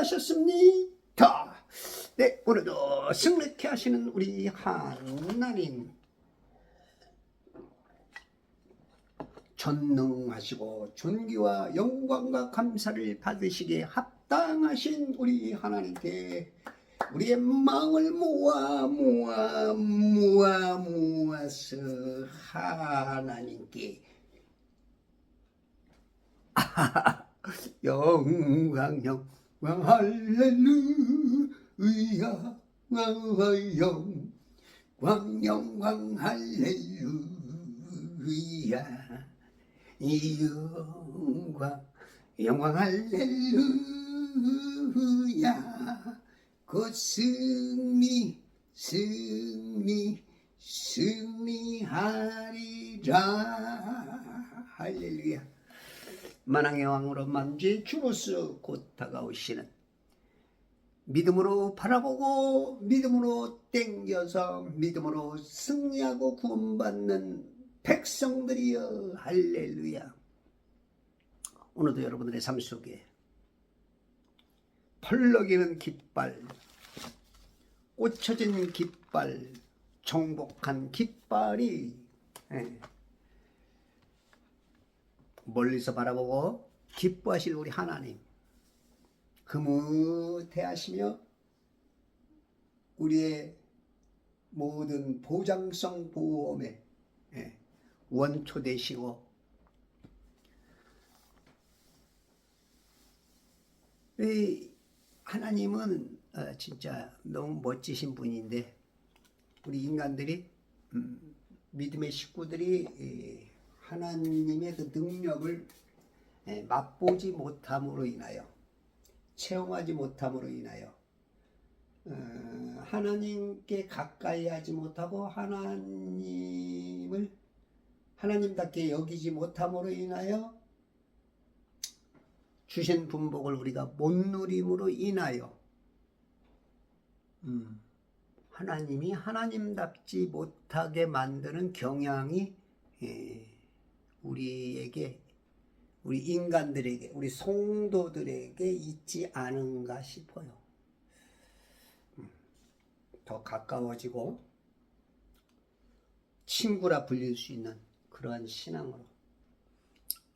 준비하셨습니까? 네, 오늘도 승리케 하시는 우리 하나님, 전능하시고 존귀와 영광과 감사를 받으시기에 합당하신 우리 하나님께 우리의 마음을 모아서 하나님께 영광 할렐루야, 영광 할렐루야, 영광 할렐루야. 곧 승리하리라. 할렐루야. 만왕의 왕으로 만주의 주로서 곧 다가오시는, 믿음으로 바라보고 믿음으로 땡겨서 믿음으로 승리하고 구원받는 백성들이여, 할렐루야. 오늘도 여러분들의 삶 속에 펄럭이는 깃발, 꽂혀진 깃발, 정복한 깃발이 멀리서 바라보고 기뻐하실 우리 하나님, 흐뭇해하시며 우리의 모든 보장성 보험에 원초 되시고, 이 하나님은 진짜 너무 멋지신 분인데, 우리 인간들이 믿음의 식구들이 하나님의 그 능력을 맛보지 못함으로 인하여, 체험하지 못함으로 인하여, 하나님께 가까이 하지 못하고 하나님을 하나님답게 여기지 못함으로 인하여 주신 분복을 우리가 못 누림으로 인하여 하나님이 하나님답지 못하게 만드는 경향이 우리에게, 우리 인간들에게, 우리 성도들에게 있지 않은가 싶어요. 더 가까워지고 친구라 불릴 수 있는 그러한 신앙으로,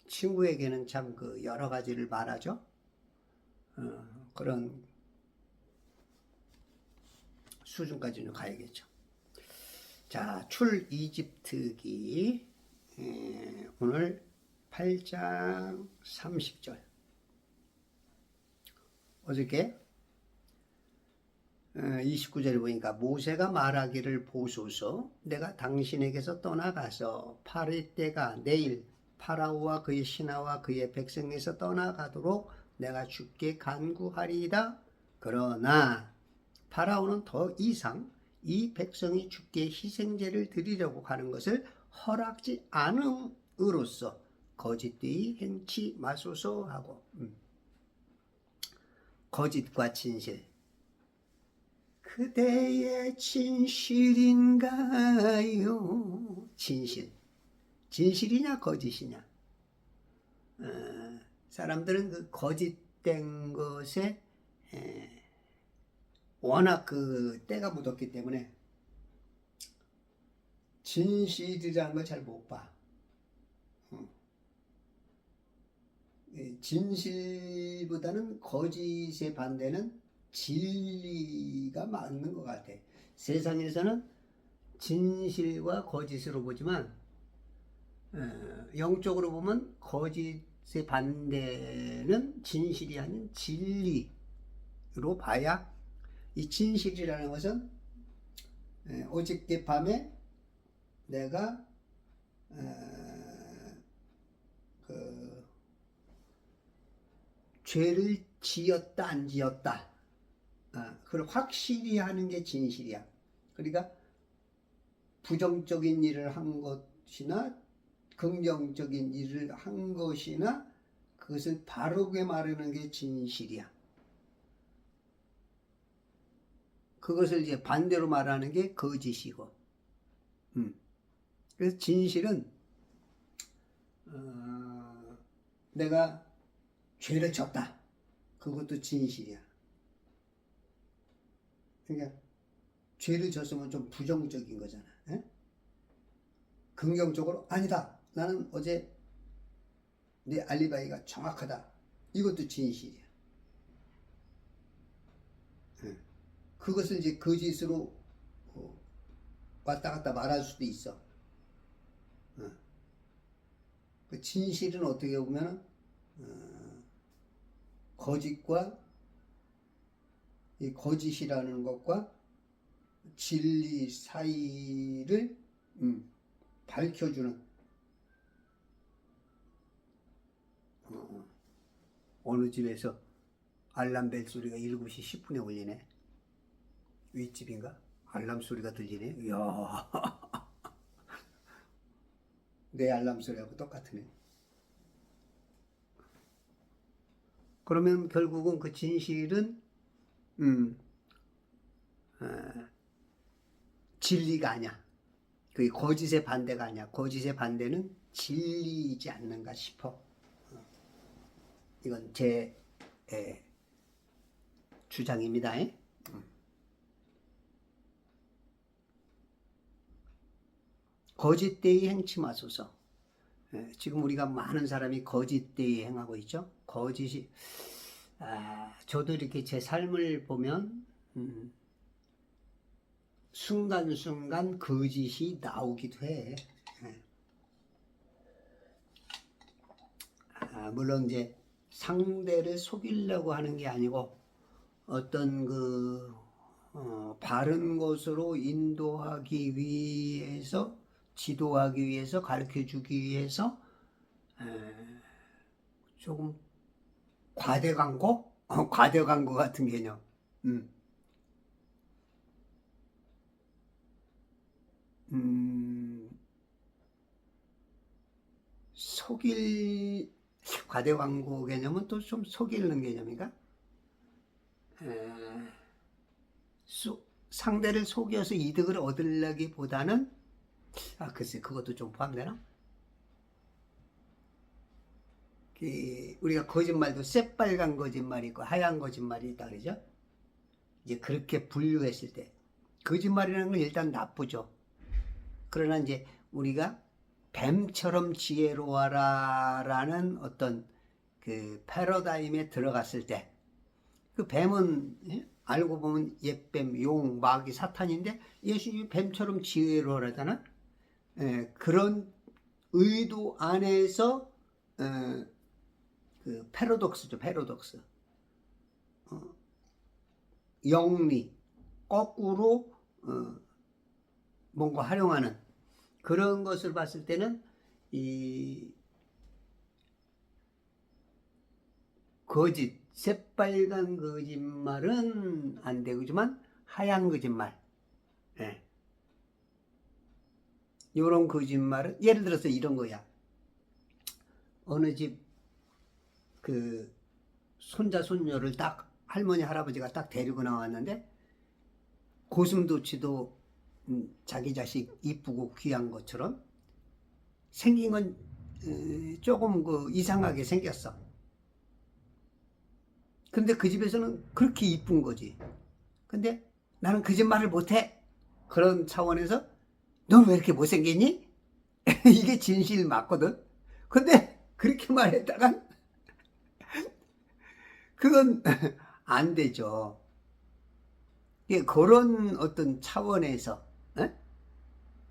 친구에게는 참 그 여러 가지를 말하죠. 그런 수준까지는 가야겠죠. 자, 출 이집트기 오늘 8장 30절. 어저께 29절에 보니까 모세가 말하기를, 보소서, 내가 당신에게서 떠나가서 파릴 때가 내일 파라오와 그의 신하와 그의 백성에서 떠나가도록 내가 주께 간구하리이다. 그러나 파라오는 더 이상 이 백성이 주께 희생제를 드리려고 하는 것을 허락지 않음으로써 거짓되이 행치 마소서 하고, 거짓과 진실, 그대의 진실인가요? 진실이냐 거짓이냐? 사람들은 그 거짓된 것에 워낙 그 때가 묻었기 때문에 진실이라는 걸 잘 못 봐. 진실보다는 거짓의 반대는 진리가 맞는 것 같아. 세상에서는 진실과 거짓으로 보지만 영적으로 보면 거짓의 반대는 진실이 아닌 진리로 봐야, 이 진실이라는 것은 어저께 밤에 내가 그 죄를 지었다 안 지었다, 그걸 확실히 하는 게 진실이야. 그러니까 부정적인 일을 한 것이나 긍정적인 일을 한 것이나 그것을 바르게 말하는 게 진실이야. 그것을 이제 반대로 말하는 게 거짓이고. 그래서 진실은 내가 죄를 졌다, 그것도 진실이야. 그러니까 죄를 졌으면 좀 부정적인 거잖아. 에? 긍정적으로 아니다. 나는 어제 내 알리바이가 정확하다. 이것도 진실이야. 에. 그것을 이제 거짓으로 왔다 갔다 말할 수도 있어. 그 진실은 어떻게 보면 거짓과 이 거짓이라는 것과 진리 사이를 밝혀주는 어느 집에서 알람벨 소리가 7시 10분에 울리네. 윗집인가? 알람 소리가 들리네. 이야. 내 알람 소리하고 똑같으네. 그러면 결국은 그 진실은 진리가 아니야. 그게 거짓의 반대가 아니야. 거짓의 반대는 진리이지 않는가 싶어. 이건 제 주장입니다. 거짓되이 행치 마소서. 지금 우리가 많은 사람이 거짓되이 행하고 있죠. 거짓이 저도 이렇게 제 삶을 보면 순간순간 거짓이 나오기도 해. 물론 이제 상대를 속이려고 하는 게 아니고 어떤 그 바른 것으로 인도하기 위해서, 지도하기 위해서, 가르쳐주기 위해서 조금 과대광고? 과대광고 같은 개념. 과대광고 개념은 또 좀 속이는 개념인가? 상대를 속여서 이득을 얻으려기보다는 글쎄 그것도 좀 포함되나? 우리가 거짓말도 새빨간 거짓말이 있고 하얀 거짓말이 있다 그러죠? 이제 그렇게 분류했을 때 거짓말이라는 건 일단 나쁘죠. 그러나 이제 우리가 뱀처럼 지혜로워라 라는 어떤 그 패러다임에 들어갔을 때 그 뱀은 알고 보면 옛뱀, 용, 마귀, 사탄인데 예수님이 뱀처럼 지혜로워라잖아. 그런 의도 안에서 그 패러독스죠. 패러독스. 영리, 거꾸로 뭔가 활용하는 그런 것을 봤을 때는 이 거짓, 새빨간 거짓말은 안 되지만 하얀 거짓말, 이런 거짓말은 예를 들어서 이런 거야. 어느 집 그 손자 손녀를 딱 할머니 할아버지가 딱 데리고 나왔는데 고슴도치도 자기 자식 이쁘고 귀한 것처럼 생긴 건 조금 그 이상하게 생겼어. 근데 그 집에서는 그렇게 이쁜 거지. 근데 나는 거짓말을 못해. 그런 차원에서 넌 왜 이렇게 못생겼니? 이게 진실 맞거든. 근데 그렇게 말했다간 그건 안 되죠. 그런 어떤 차원에서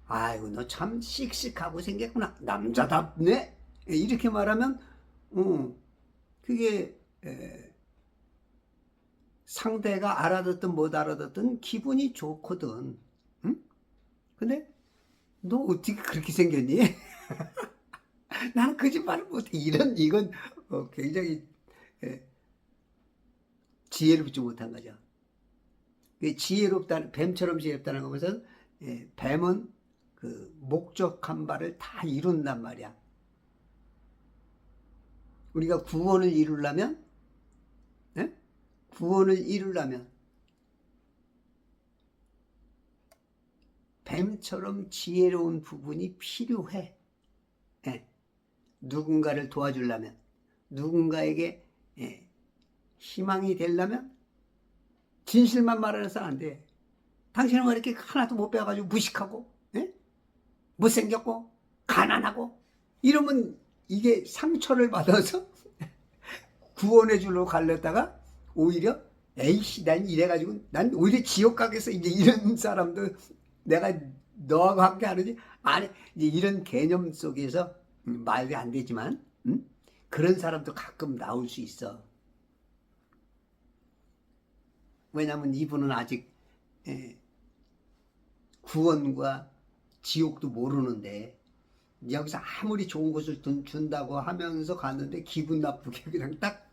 아이고 너 참 씩씩하고 생겼구나. 남자답네. 이렇게 말하면 그게 상대가 알아듣든 못 알아듣든 기분이 좋거든. 응? 근데 너 어떻게 그렇게 생겼니? 나는 거짓말을 못해. 이건 굉장히 지혜롭지 못한 거죠. 지혜롭다는, 뱀처럼 지혜롭다는 것은 뱀은 그 목적한 바를 다 이룬단 말이야. 우리가 구원을 이루려면 뱀처럼 지혜로운 부분이 필요해. 누군가를 도와주려면, 누군가에게 희망이 되려면 진실만 말해서 안 돼. 당신은 왜 이렇게 하나도 못 배워가지고 무식하고, 예? 못생겼고, 가난하고, 이러면 이게 상처를 받아서 구원의 줄로 갈렸다가 오히려 에이씨, 난 이래가지고, 난 오히려 지옥 가겠어. 이제 이런 사람도 내가 너하고 함께 하는지, 아니, 이제 이런 개념 속에서 말이 안 되지만, 그런 사람도 가끔 나올 수 있어. 왜냐면 이분은 아직 구원과 지옥도 모르는데 여기서 아무리 좋은 것을 준다고 하면서 갔는데 기분 나쁘게 그냥 딱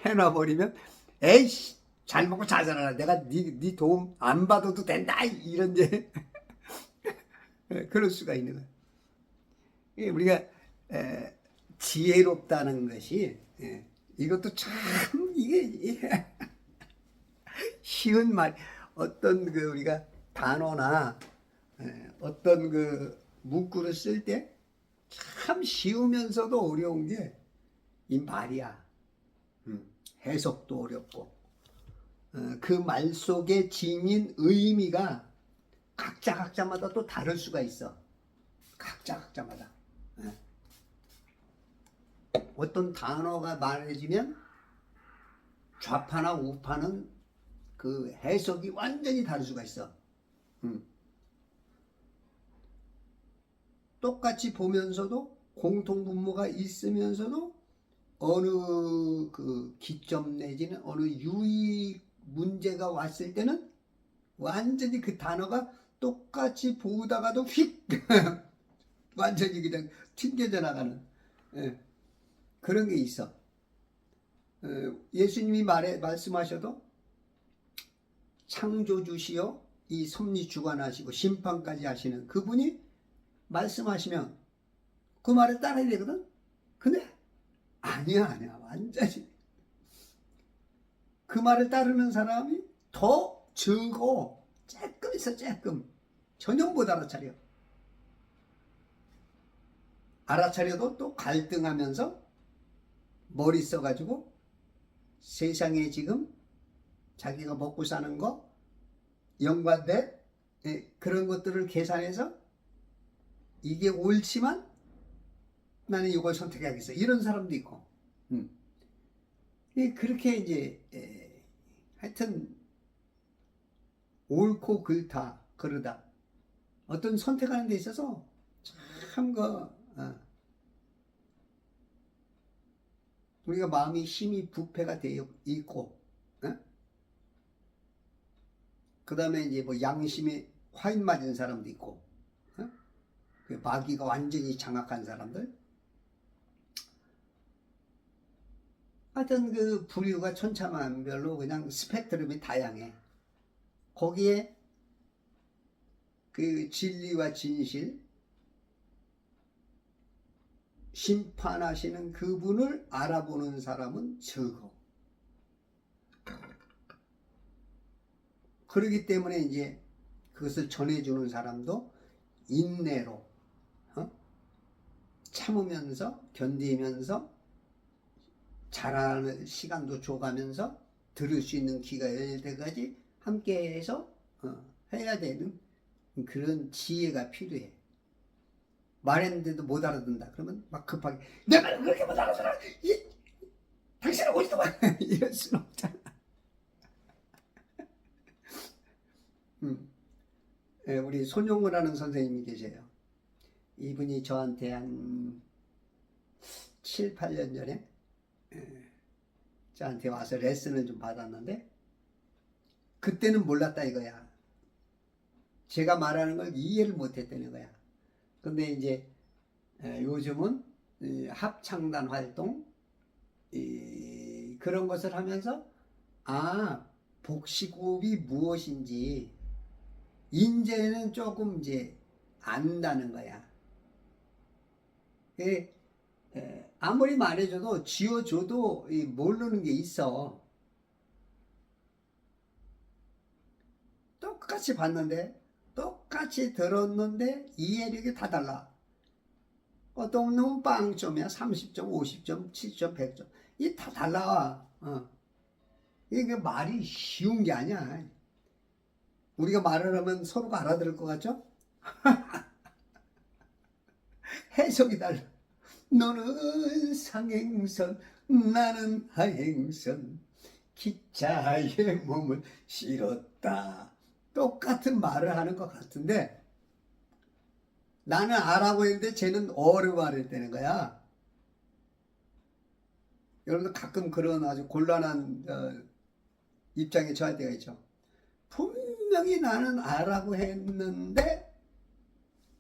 해놔버리면 에이씨 잘 먹고 잘 살아라 내가 네 도움 안 받아도 된다 이런 이제 그럴 수가 있는 거예요. 우리가 지혜롭다는 것이 이것도 참 이게 쉬운 말 어떤 그 우리가 단어나 어떤 그 문구를 쓸 때 참 쉬우면서도 어려운 게 이 말이야. 해석도 어렵고 그 말 속에 지닌 의미가 각자마다 또 다를 수가 있어. 각자마다 어떤 단어가 말해지면 좌파나 우파는 그 해석이 완전히 다를 수가 있어. 똑같이 보면서도 공통분모가 있으면서도 어느 그 기점 내지는 어느 유의 문제가 왔을 때는 완전히 그 단어가 똑같이 보다가도 휙 완전히 그냥 튕겨져 나가는 그런 게 있어. 예수님이 말씀하셔도 창조주시요 이 섭리 주관하시고 심판까지 하시는 그분이 말씀하시면 그 말을 따라야 되거든. 근데 아니야 완전히 그 말을 따르는 사람이 더 적어. 조금 있어 조금 전혀 못 알아차려. 알아차려도 또 갈등하면서 머리 써가지고 세상에 지금 자기가 먹고 사는 거 연관된 그런 것들을 계산해서 이게 옳지만 나는 이걸 선택하겠어 이런 사람도 있고 그렇게 이제 하여튼 옳고 그르다 그러다 어떤 선택하는 데 있어서 참 우리가 마음이 힘이 부패가 되어 있고 그 다음에 이제 뭐 양심에 화인 맞은 사람도 있고 그 마귀가 완전히 장악한 사람들 하여튼 그 부류가 천차만별로 그냥 스펙트럼이 다양해. 거기에 그 진리와 진실 심판하시는 그분을 알아보는 사람은 적어. 그렇기 때문에 이제 그것을 전해주는 사람도 인내로 참으면서 견디면서 잘하는 시간도 줘가면서 들을 수 있는 귀가 열릴 때까지 함께해서 해야 되는 그런 지혜가 필요해. 말했는데도 못 알아듣는다. 그러면 막 급하게 내 말을 그렇게 못 알아들어. 당신은 어디서 봐. 이럴 수는 없잖아. 우리 손용우라는 선생님이 계세요. 이분이 저한테 한 7, 8년 전에 저한테 와서 레슨을 좀 받았는데 그때는 몰랐다 이거야. 제가 말하는 걸 이해를 못했다는 거야. 근데 이제 요즘은 합창단 활동 그런 것을 하면서 복식호흡이 무엇인지 이제는 조금 이제 안다는 거야. 아무리 말해줘도 지어줘도 모르는 게 있어. 똑같이 봤는데 똑같이 들었는데 이해력이 다 달라. 어떤 놈은 빵점이야. 30점, 50점, 70점, 100점. 이게 다 달라. 이게 말이 쉬운 게 아니야. 우리가 말을 하면 서로가 알아들을 것 같죠? 해석이 달라. 너는 상행선, 나는 하행선, 기차에 몸을 실었다. 똑같은 말을 하는 것 같은데 나는 아라고 했는데 쟤는 어를 말했다는 거야. 여러분들 가끔 그런 아주 곤란한 입장에 처할 때가 있죠. 분명히 나는 아라고 했는데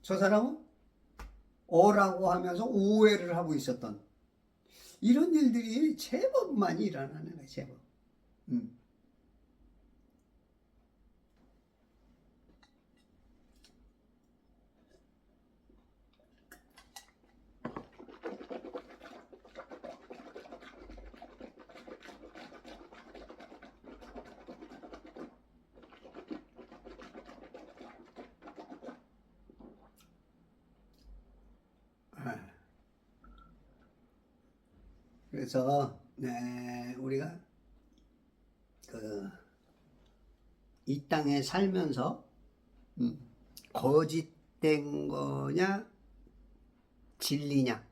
저 사람은 어라고 하면서 오해를 하고 있었던 이런 일들이 제법 많이 일어나는 거예요. 제법. 그래서 우리가 이 땅에 살면서 거짓된 거냐 진리냐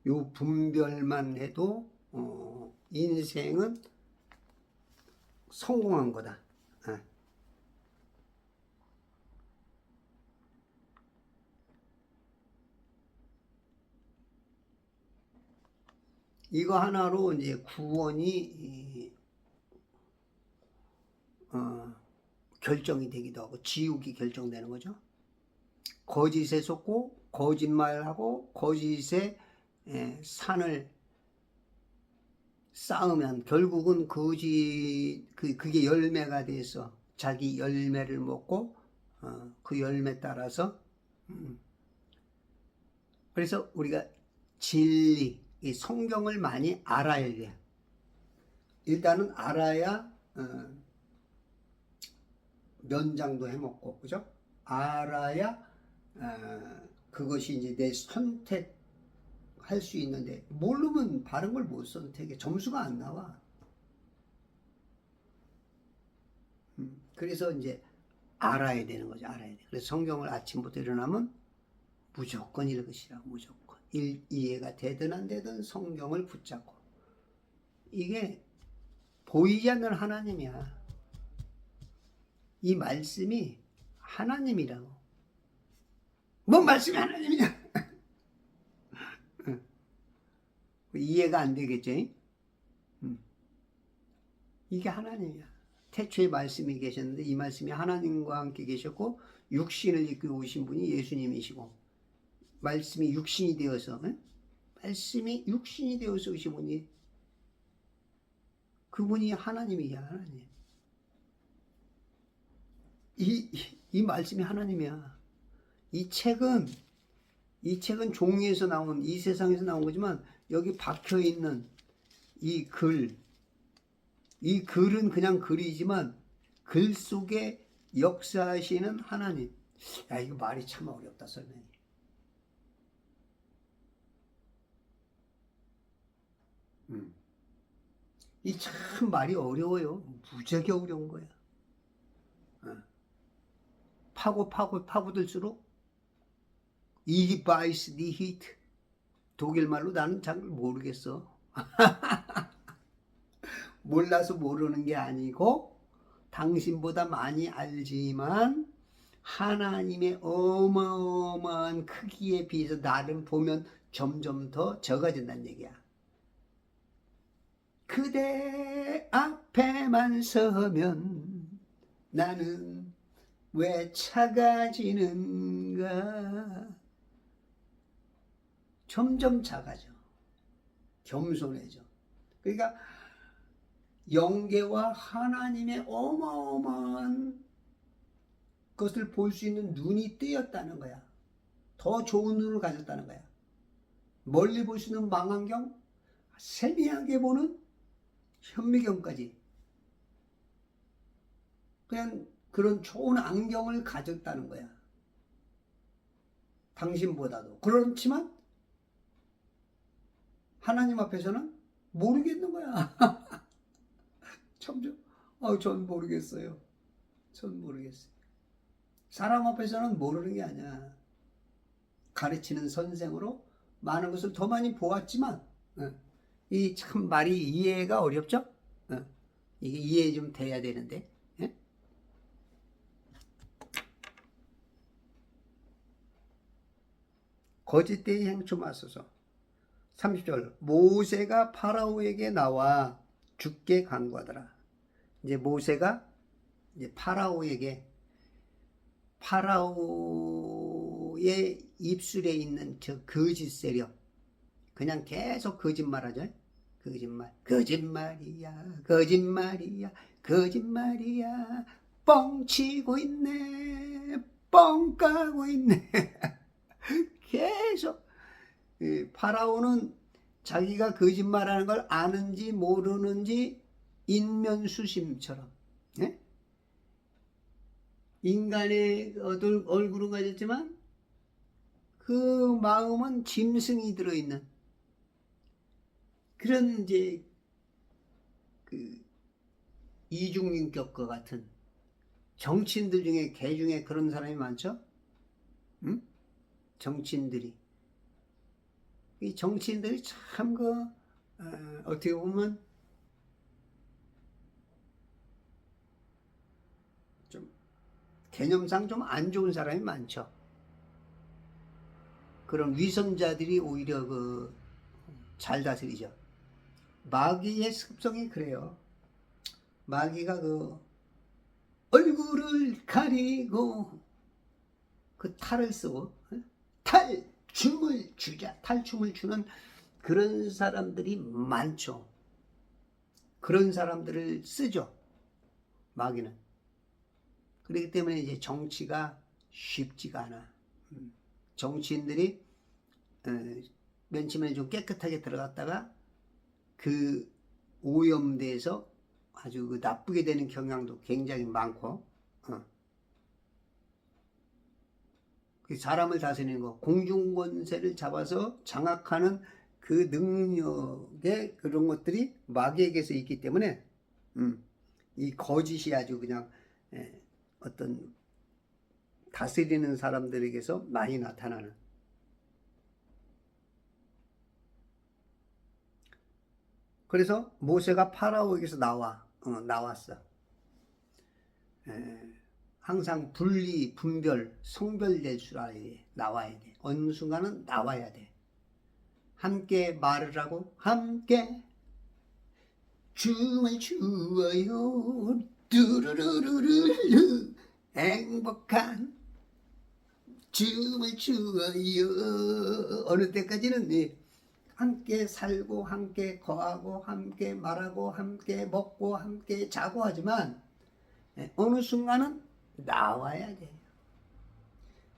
요 분별만 해도 인생은 성공한 거다. 이거 하나로 이제 구원이 결정이 되기도 하고 지옥이 결정되는 거죠. 거짓에 속고 거짓말하고 거짓에 산을 쌓으면 결국은 그게 열매가 돼서 자기 열매를 먹고 그 열매 따라서 그래서 우리가 진리 이 성경을 많이 알아야 돼. 일단은 알아야 면장도 해먹고 그죠? 알아야 그것이 이제 내 선택할 수 있는데 모르면 바른 걸 못 선택해. 점수가 안 나와. 그래서 이제 알아야 되는 거죠. 알아야 돼. 그래서 성경을 아침부터 일어나면 무조건 읽으시라고. 무조건 이해가 되든 안 되든 성경을 붙잡고. 이게 보이지 않는 하나님이야. 이 말씀이 하나님이라고. 뭔 말씀이 하나님이냐? 이해가 안 되겠죠? 이게 하나님이야. 태초에 말씀이 계셨는데 이 말씀이 하나님과 함께 계셨고 육신을 입고 오신 분이 예수님이시고 말씀이 육신이 되어서 말씀이 육신이 되어서 오신 분이 그분이 하나님이야. 하나님. 이 말씀이 하나님이야. 이 책은 종이에서 나온 이 세상에서 나온 거지만 여기 박혀 있는 이 글은 그냥 글이지만 글 속에 역사하시는 하나님. 야, 이거 말이 참 어렵다 설명이. 이 참 말이 어려워요. 무지하게 어려운 거야. 파고들수록 이 바이스 니 히트 독일 말로 나는 잘 모르겠어. 몰라서 모르는 게 아니고 당신보다 많이 알지만 하나님의 어마어마한 크기에 비해서 나를 보면 점점 더 적어진다는 얘기야. 그대 앞에만 서면 나는 왜 작아지는가. 점점 작아져. 겸손해져. 그러니까 영계와 하나님의 어마어마한 것을 볼 수 있는 눈이 뜨였다는 거야. 더 좋은 눈을 가졌다는 거야. 멀리 볼 수 있는 망원경, 세미하게 보는 현미경까지 그냥 그런 좋은 안경을 가졌다는 거야. 당신보다도. 그렇지만 하나님 앞에서는 모르겠는 거야. 전 모르겠어요. 전 모르겠어요. 사람 앞에서는 모르는 게 아니야. 가르치는 선생으로 많은 것을 더 많이 보았지만 이 참 말이 이해가 어렵죠? 이게 이해 좀 돼야 되는데. 예? 거짓되이 행초 마소서. 30절 모세가 파라오에게 나와 죽게 간구하더라. 이제 모세가 이제 파라오의 입술에 있는 저 거짓 세력 그냥 계속 거짓말하죠. 거짓말이야 뻥치고 있네 뻥 까고 있네 계속 파라오는 자기가 거짓말하는 걸 아는지 모르는지 인면수심처럼 예? 인간의 얼굴은 가졌지만 그 마음은 짐승이 들어있는 그런 이제 그 이중인격과 같은 정치인들 중에 개 중에 그런 사람이 많죠? 응? 정치인들이 이 정치인들이 참 어떻게 보면 좀 개념상 좀 안 좋은 사람이 많죠. 그런 위선자들이 오히려 잘 다스리죠. 마귀의 습성이 그래요. 마귀가 얼굴을 가리고 탈을 쓰고 탈춤을 추는 그런 사람들이 많죠. 그런 사람들을 쓰죠. 마귀는. 그렇기 때문에 이제 정치가 쉽지가 않아. 정치인들이 맨 처음에 좀 깨끗하게 들어갔다가 그 오염돼서 아주 나쁘게 되는 경향도 굉장히 많고 사람을 다스리는 거 공중권세를 잡아서 장악하는 그 능력의 그런 것들이 마귀에게서 있기 때문에 이 거짓이 아주 그냥 어떤 다스리는 사람들에게서 많이 나타나는 그래서 모세가 파라오에게서 나왔어. 항상 분리, 분별, 성별될 줄 알아야 돼. 나와야 돼. 어느 순간은 나와야 돼. 함께 말을 하고 함께 춤을 추어요. 뚜루루루루 행복한 춤을 추어요. 어느 때까지는 함께 살고 함께 거하고 함께 말하고 함께 먹고 함께 자고 하지만 어느 순간은 나와야 돼요.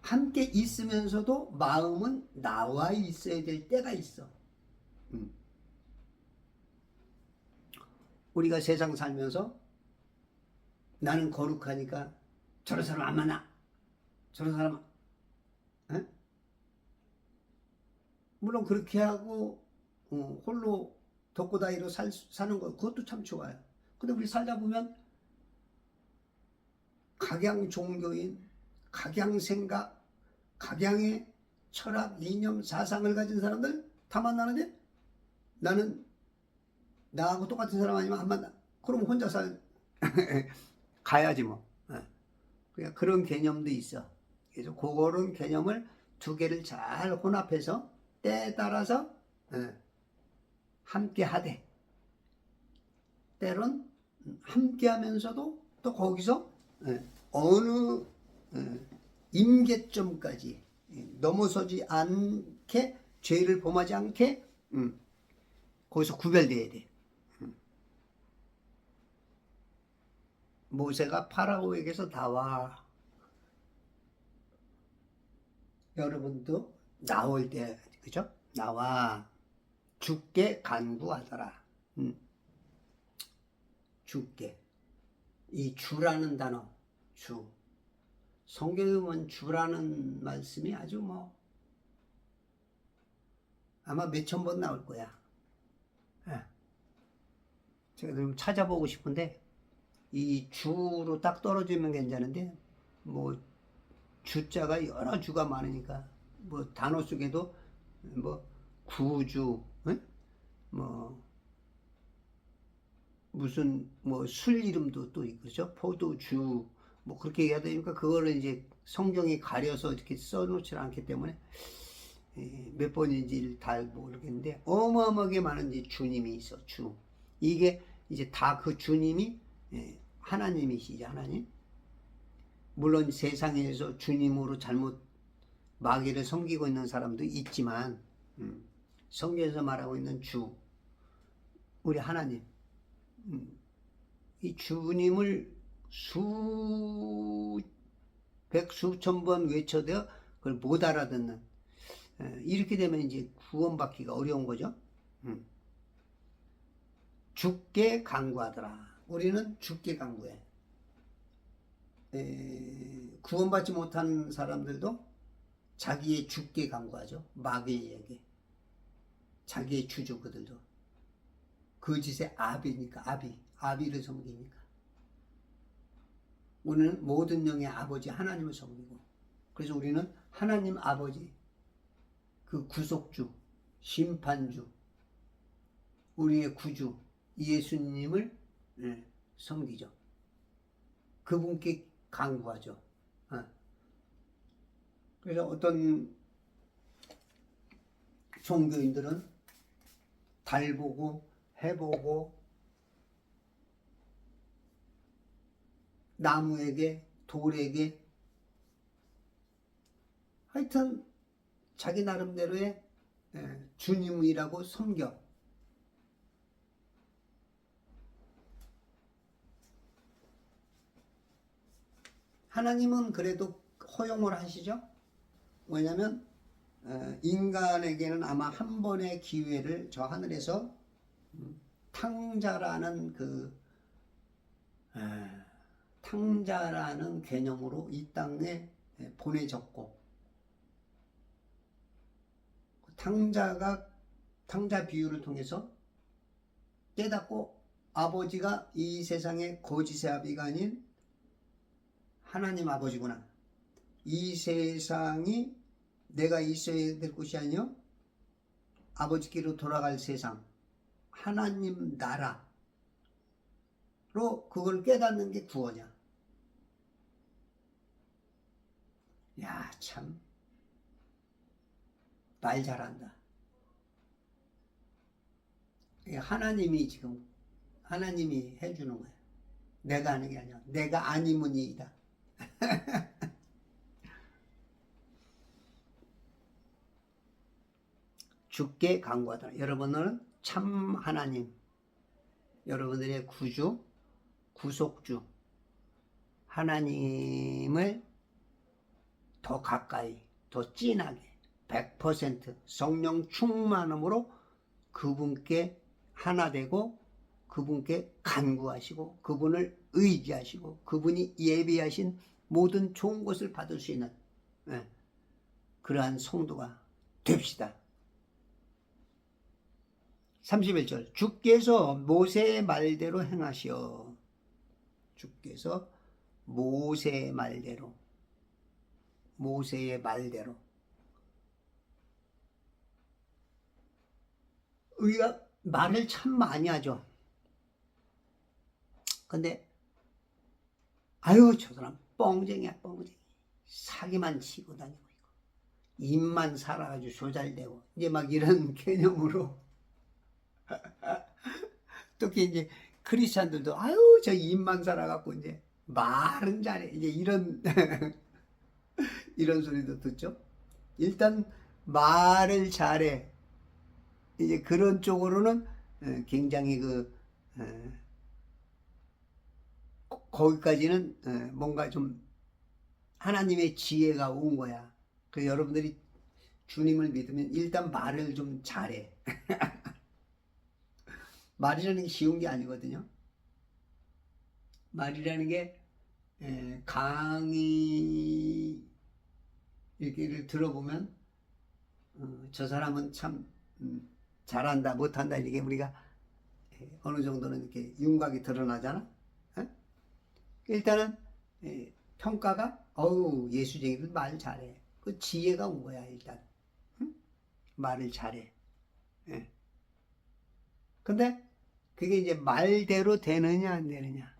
함께 있으면서도 마음은 나와 있어야 될 때가 있어. 우리가 세상 살면서 나는 거룩하니까 저런 사람 안 만나. 저런 사람 물론 그렇게 하고 홀로 독고다이로 사는 거 그것도 참 좋아요. 근데 우리 살다 보면 각양 종교인, 각양 생각, 각양의 철학, 이념, 사상을 가진 사람들 다 만나는데 나는 나하고 똑같은 사람 아니면 안 만나. 그럼 혼자 가야지 뭐. 그러니까 그런 개념도 있어. 그래서 그런 개념을 두 개를 잘 혼합해서 때에 따라서 함께 하되 때론 함께 하면서도 또 거기서 어느 임계점까지 넘어서지 않게 죄를 범하지 않게 거기서 구별돼야 돼. 모세가 파라오에게서 나와. 여러분도 나올 때 그죠? 나와 죽게 간구하더라. 죽게. 이 주라는 단어, 주. 성경에 보면 주라는 말씀이 아주 아마 몇천 번 나올 거야. 제가 좀 찾아보고 싶은데 이 주로 딱 떨어지면 괜찮은데 뭐 주자가 여러 주가 많으니까 뭐 단어 속에도 뭐 구주, 응? 뭐 무슨 뭐 술 이름도 또 있고 그죠? 포도주 뭐 그렇게 얘기해야 되니까 그거를 이제 성경이 가려서 이렇게 써놓지 않기 때문에 몇 번인지를 다 모르겠는데 어마어마하게 많은 이제 주님이 있어. 주 이게 이제 다 그 주님이 하나님이시죠. 하나님. 물론 세상에서 주님으로 잘못 마귀를 섬기고 있는 사람도 있지만 성경에서 말하고 있는 주 우리 하나님 이 주님을 수백 수천 번 외쳐도 그걸 못 알아듣는 이렇게 되면 이제 구원받기가 어려운 거죠. 주께 간구하더라. 우리는 주께 간구해. 구원받지 못한 사람들도 자기의 주께 간구하죠. 마귀에게. 자기의 주죠. 그들도. 거짓의 아비니까 아비를 섬기니까. 우리는 모든 영의 아버지 하나님을 섬기고 그래서 우리는 하나님 아버지 그 구속주, 심판주, 우리의 구주 예수님을 섬기죠. 그분께 간구하죠. 그래서 어떤 종교인들은 달 보고 해 보고 나무에게 돌에게 하여튼 자기 나름대로의 주님이라고 섬겨. 하나님은 그래도 허용을 하시죠. 왜냐하면 인간에게는 아마 한 번의 기회를 저 하늘에서 탕자라는 탕자라는 개념으로 이 땅에 보내졌고 탕자 비유를 통해서 깨닫고 아버지가 이 세상의 거짓의 아비가 아닌 하나님 아버지구나. 이 세상이 내가 있어야 될 곳이 아니요 아버지께로 돌아갈 세상 하나님 나라로 그걸 깨닫는 게 구원이야. 야, 참 말 잘한다. 하나님이 해주는 거야. 내가 하는 게 아니야. 내가 아니문이다. 주께 간구하더라. 여러분은 참 하나님, 여러분들의 구주, 구속주 하나님을 더 가까이, 더 진하게 100% 성령 충만함으로 그분께 하나 되고 그분께 간구하시고 그분을 의지하시고 그분이 예비하신 모든 좋은 것을 받을 수 있는 그러한 성도가 됩시다. 31절 주께서 모세의 말대로 행하시어. 주께서 모세의 말대로 우리가 말을 참 많이 하죠. 근데 아유 저 사람 뻥쟁이야 뻥쟁이 사기만 치고 다니고 있고 입만 살아가지고 조잘되고 이제 막 이런 개념으로 특히 이제 크리스찬들도 아유 저 입만 살아갖고 이제 말은 잘해 이제 이런 이런 소리도 듣죠. 일단 말을 잘해 이제 그런 쪽으로는 굉장히 거기까지는 뭔가 좀 하나님의 지혜가 온 거야. 그래서 여러분들이 주님을 믿으면 일단 말을 좀 잘해. 말이라는 게 쉬운 게 아니거든요. 말이라는 게 강의 얘기를 들어보면 저 사람은 참 잘한다 못한다 이게 우리가 어느 정도는 이렇게 윤곽이 드러나잖아. 일단은 평가가 어우 예수쟁이들 말 잘해. 그 지혜가 온 거야 일단. 응? 말을 잘해. 예. 근데 그게 이제 말대로 되느냐 안 되느냐.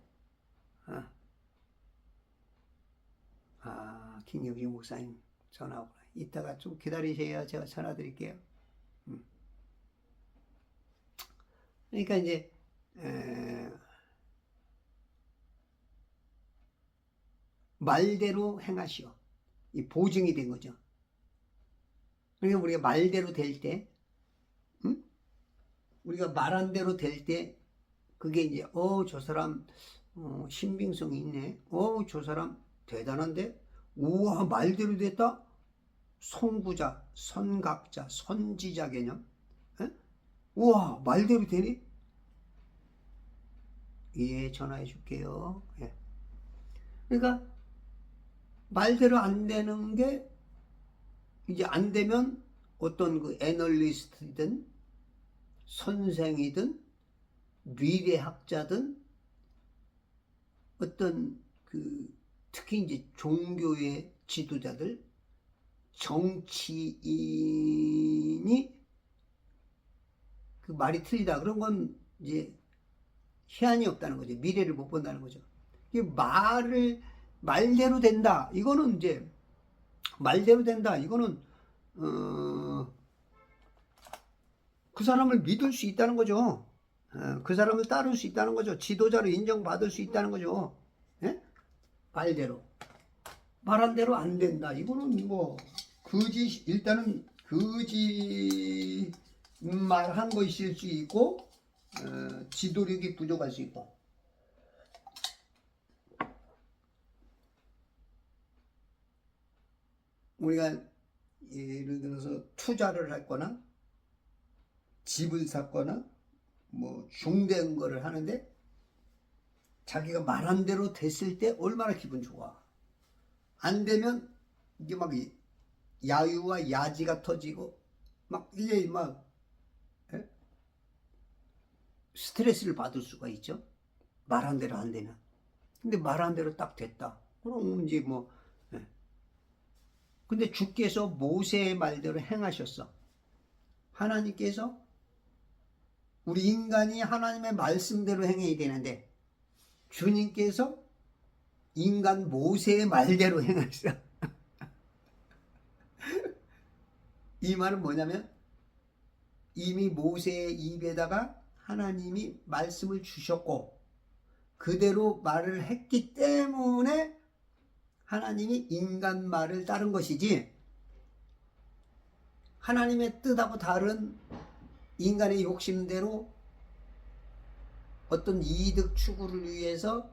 김경희 목사님 전화 오구나. 이따가 좀 기다리셔야 제가 전화 드릴게요. 그러니까 이제 말대로 행하시오. 이 보증이 된 거죠. 그러니까 우리가 말대로 될 때, 우리가 말한 대로 될 때, 그게 이제 저 사람 신빙성이 있네. 저 사람 대단한데. 우와 말대로 됐다. 선구자, 선각자, 선지자 개념. 우와 말대로 되니? 예, 전화해 줄게요. 예. 그러니까 말대로 안 되는 게 이제 안 되면 어떤 그 애널리스트든 선생이든 미래학자든 어떤 그 특히 이제 종교의 지도자들 정치인이 그 말이 틀리다 그런 건 이제 희한이 없다는 거죠. 미래를 못 본다는 거죠. 이 말대로 된다. 이거는 이제 말대로 된다. 이거는 그 사람을 믿을 수 있다는 거죠. 그 사람을 따를 수 있다는 거죠. 지도자로 인정받을 수 있다는 거죠. 예? 말대로. 말한 대로 안 된다. 이거는 뭐 일단은 거짓 말한 것일 수 있고 지도력이 부족할 수 있고. 우리가 예를 들어서 투자를 했거나 집을 샀거나 뭐 중대한 거를 하는데 자기가 말한 대로 됐을 때 얼마나 기분 좋아. 안 되면 이게 막 야유와 야지가 터지고 막 이제 막 스트레스를 받을 수가 있죠. 말한 대로 안 되면. 근데 말한 대로 딱 됐다. 그럼 이제 뭐 근데 주께서 모세의 말대로 행하셨어. 하나님께서 우리 인간이 하나님의 말씀대로 행해야 되는데 주님께서 인간 모세의 말대로 행하셨어. 이 말은 뭐냐면 이미 모세의 입에다가 하나님이 말씀을 주셨고 그대로 말을 했기 때문에 하나님이 인간 말을 따른 것이지 하나님의 뜻하고 다른 인간의 욕심대로 어떤 이득 추구를 위해서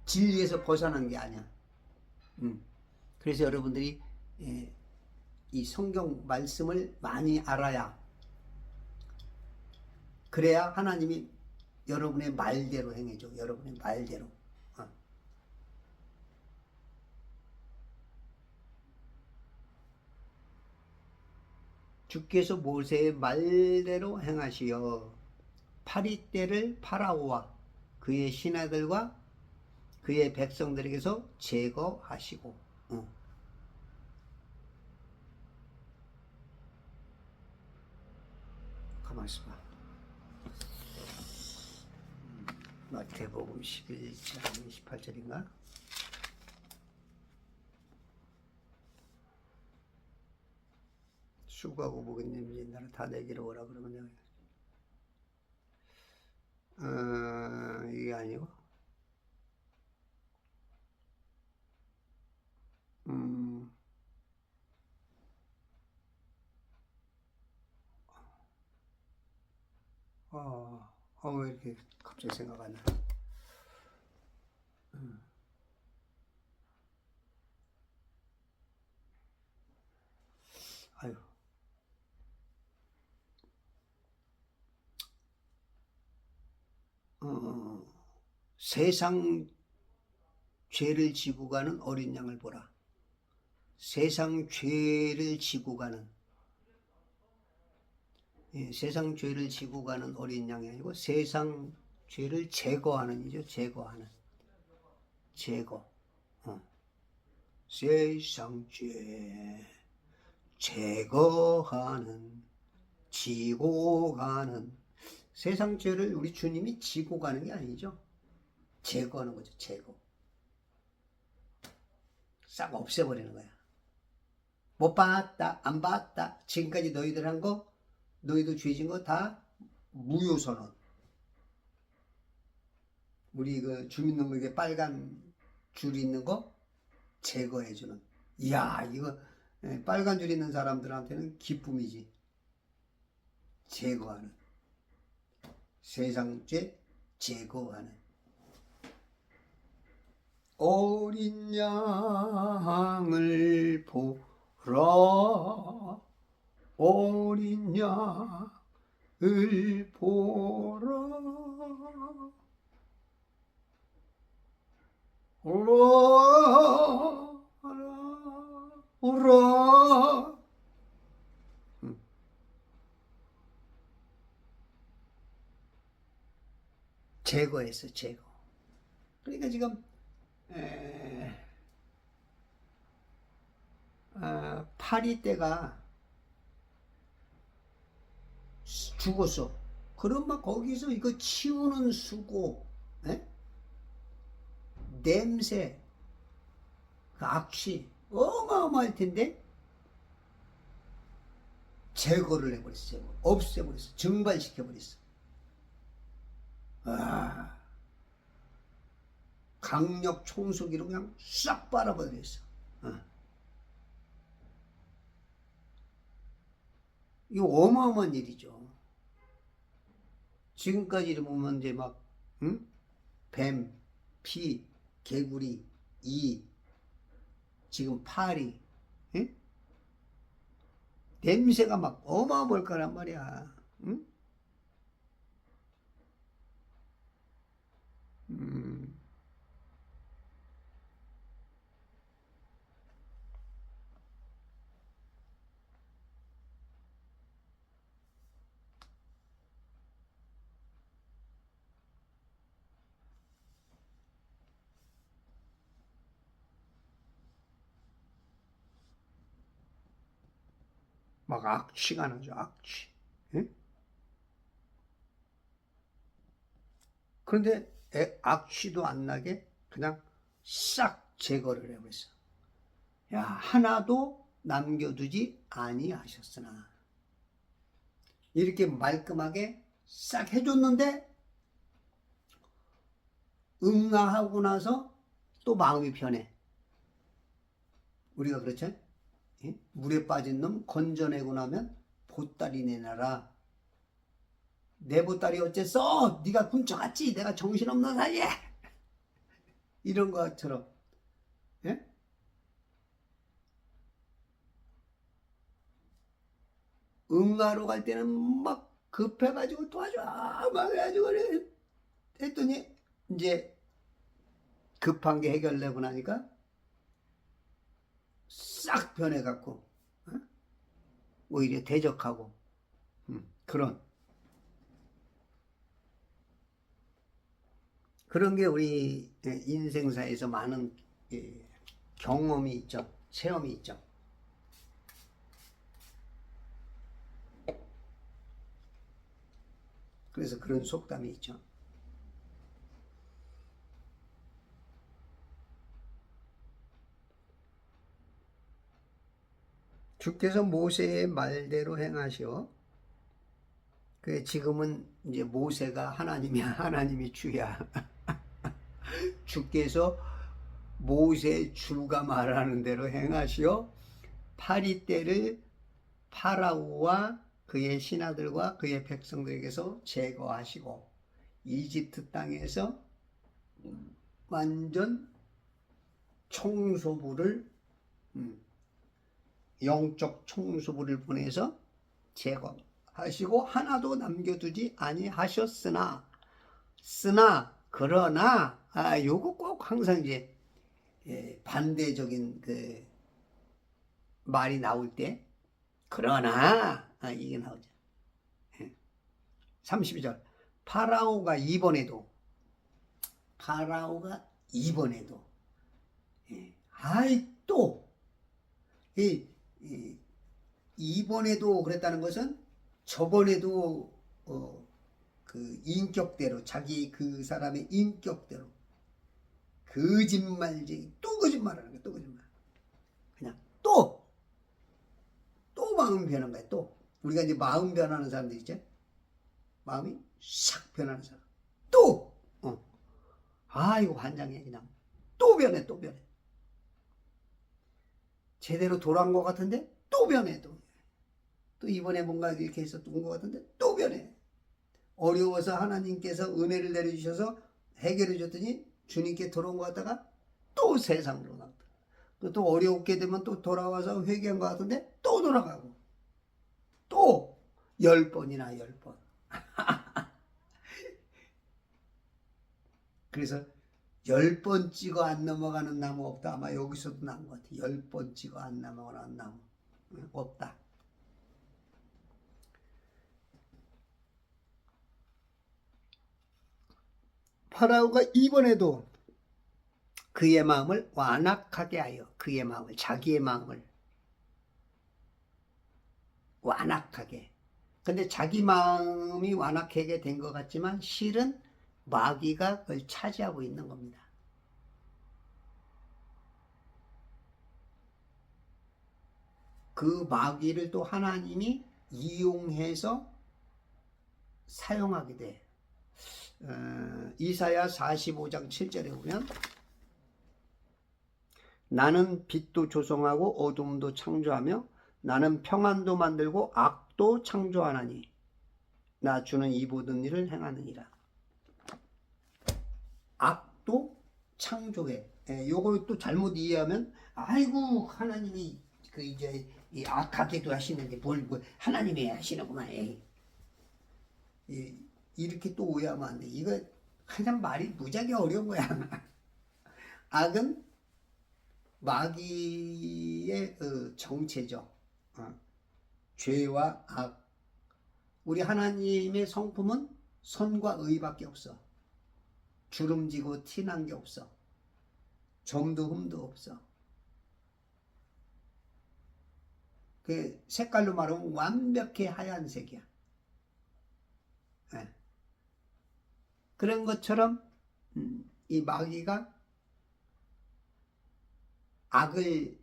진리에서 벗어난 게 아니야. 그래서 여러분들이 이 성경 말씀을 많이 알아야 그래야 하나님이 여러분의 말대로 행해줘. 여러분의 말대로. 주께서 모세의 말대로 행하시어 파리떼를 파라오와 그의 신하들과 그의 백성들에게서 제거하시고. 가만 있어봐. 마태복음 11장 28절인가? 수고하고 목욕님 옛날에 다 내기로 오라 그러면 이게 아니고 왜 이렇게 갑자기 생각 안 나? 아유. 세상 죄를 지고 가는 어린 양을 보라. 세상 죄를 지고 가는 세상 죄를 지고 가는 어린 양이 아니고 세상 죄를 제거하는 이죠. 제거하는. 제거. 세상죄 제거하는, 지고 가는. 세상죄를 우리 주님이 지고 가는 게 아니죠. 제거하는 거죠. 제거. 싹 없애버리는 거야. 못 봤다, 안 봤다, 지금까지 너희들 한 거, 너희들 죄진 거 다 무효선언. 우리 그 주민등록에 빨간 줄 있는 거 제거해주는. 이야, 이거 빨간 줄 있는 사람들한테는 기쁨이지. 제거하는. 세상죄 제거하는. 어린 양을 보라, 어린 양을 보라, 오라, 오라. 제거했어, 제거. 그러니까 지금 파리 때가 죽었어. 그럼 막 거기서 이거 치우는 수고, 냄새, 그 악취 어마어마할 텐데 제거를 해버렸어. 제거. 없애버렸어. 증발시켜버렸어. 강력 청소기로 그냥 싹 빨아버렸어. 이거 어마어마한 일이죠. 지금까지 보면 이제 막 뱀, 피, 개구리, 이, 지금 파리, 냄새가 막 어마어마할 거란 말이야. 막 악취가 나죠, 악취. 그런데 악취도 안 나게 그냥 싹 제거를 해버렸어. 야, 하나도 남겨두지 아니하셨으나. 이렇게 말끔하게 싹 해줬는데 응아하고 나서 또 마음이 편해. 우리가 그렇죠? 물에 빠진 놈 건져내고 나면 보따리 내놔라. 내 보따리 어째서? 네가 훔쳐갔지? 내가 정신없는 사이에. 이런 것처럼. 예? 응아로 갈 때는 막 급해가지고 도와줘 막 해가지고 했더니 이제 급한 게 해결되고 나니까 싹 변해갖고 오히려 대적하고 그런 게 우리 인생사에서 많은 경험이 있죠. 체험이 있죠. 그래서 그런 속담이 있죠. 주께서 모세의 말대로 행하시어, 그 지금은 이제 모세가 하나님이야, 하나님이 주야. 주께서 모세 주가 말하는 대로 행하시어 파리 때를 파라오와 그의 신하들과 그의 백성들에게서 제거하시고 이집트 땅에서 완전 청소부를 영적 청소부를 보내서 제거하시고 하나도 남겨두지 아니하셨으나 그러나 요거 꼭 항상 이제 반대적인 그 말이 나올 때 그러나 이게 나오죠. 32절 파라오가 이번에도 아이 또 이번에도 그랬다는 것은 저번에도 그 인격대로 자기 그 사람의 인격대로 거짓말쟁이 또 거짓말하는 거야. 또 거짓말. 그냥 또 마음이 변한 거야. 또 우리가 이제 마음 변하는 사람들 있죠. 마음이 싹 변하는 사람. 또 이거 환장해. 그냥 또 변해. 제대로 돌아온 것 같은데 또 변해. 또 이번에 뭔가 이렇게 해서 온 것 같은데 또 변해. 어려워서 하나님께서 은혜를 내려주셔서 해결해 줬더니 주님께 돌아온 것 같다가 또 세상으로 나왔다. 또 어렵게 되면 또 돌아와서 회개한 것 같은데 또 돌아가고 또 10번이나 10번. 그래서 10번 찍어 안 넘어가는 나무 없다. 아마 여기서도 나온 것 같아. 10번 찍어 안 넘어가는 나무 없다. 파라오가 이번에도 그의 마음을 완악하게 하여 그의 마음을 자기의 마음을 완악하게. 근데 자기 마음이 완악하게 된 것 같지만 실은 마귀가 그걸 차지하고 있는 겁니다. 그 마귀를 또 하나님이 이용해서 사용하게 돼. 이사야 45장 7절에 보면 나는 빛도 조성하고 어둠도 창조하며 나는 평안도 만들고 악도 창조하나니 나 주는 이 모든 일을 행하느니라. 악도 창조해. 요걸 또 잘못 이해하면 아이고 하나님이 그 이제 이 악하게도 하시는데 뭘 하나님이 하시는구만. 이렇게 또 오해하면 안 돼. 이거 그냥 말이 무지하게 어려운 거야. 악은 마귀의 정체죠. 죄와 악. 우리 하나님의 성품은 선과 의밖에 없어. 주름지고 티난 게 없어. 점도 흠도 없어. 그 색깔로 말하면 완벽히 하얀색이야. 그런 것처럼 이 마귀가 악을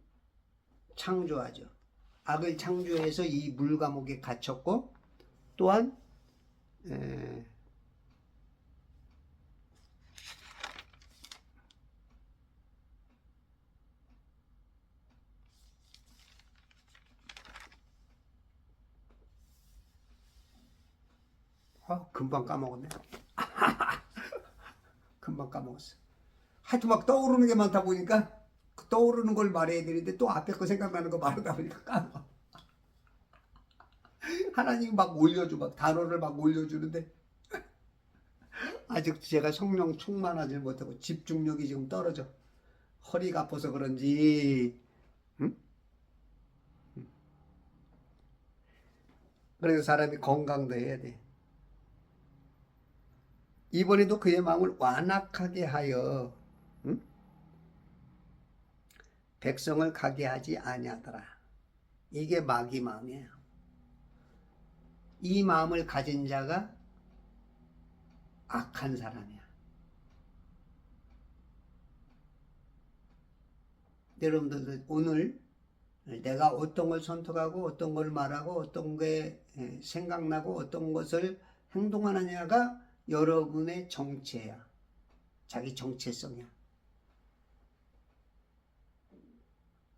창조하죠. 악을 창조해서 이 물감옥에 갇혔고 또한 금방 까먹었네. 금방 까먹었어. 하여튼 막 떠오르는 게 많다 보니까 그 떠오르는 걸 말해야 되는데 또 앞에 거 생각나는 거 말하다 보니까 까먹어. 하나님 막 올려줘. 막 단어를 막 올려주는데 아직 제가 성령 충만하지 못하고 집중력이 지금 떨어져. 허리가 아파서 그런지. 응? 그래서 사람이 건강도 해야 돼. 이번에도 그의 마음을 완악하게 하여 백성을 가게 하지 아니하더라. 이게 마귀 마음이에요. 이 마음을 가진 자가 악한 사람이야. 여러분들 오늘 내가 어떤 걸 선택하고 어떤 걸 말하고 어떤 게 생각나고 어떤 것을 행동하느냐가 여러분의 정체야. 자기 정체성이야.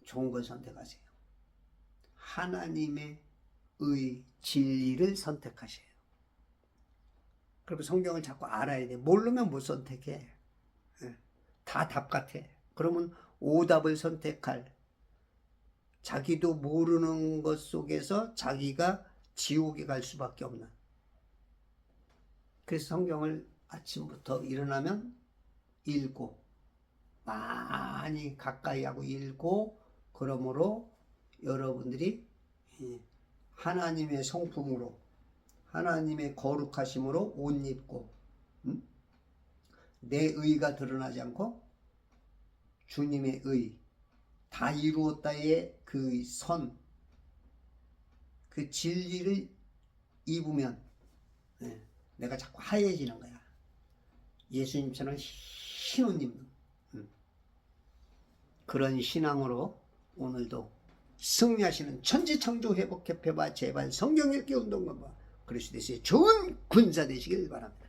좋은 걸 선택하세요. 하나님의 진리를 선택하세요. 그리고 성경을 자꾸 알아야 돼. 모르면 못 선택해. 다 답 같아. 그러면 오답을 선택할, 자기도 모르는 것 속에서 자기가 지옥에 갈 수밖에 없는. 그래서 성경을 아침부터 일어나면 읽고 많이 가까이 하고 읽고, 그러므로 여러분들이 하나님의 성품으로 하나님의 거룩하심으로 옷 입고 내 의가 드러나지 않고 주님의 의, 다 이루었다의 그 선, 그 진리를 입으면 내가 자꾸 하얘지는 거야. 예수님처럼 흰 옷 입는 그런 신앙으로 오늘도 승리하시는 천지창조 회복협회와 제발 성경 읽기 운동과 그리스도의 좋은 군사 되시길 바랍니다.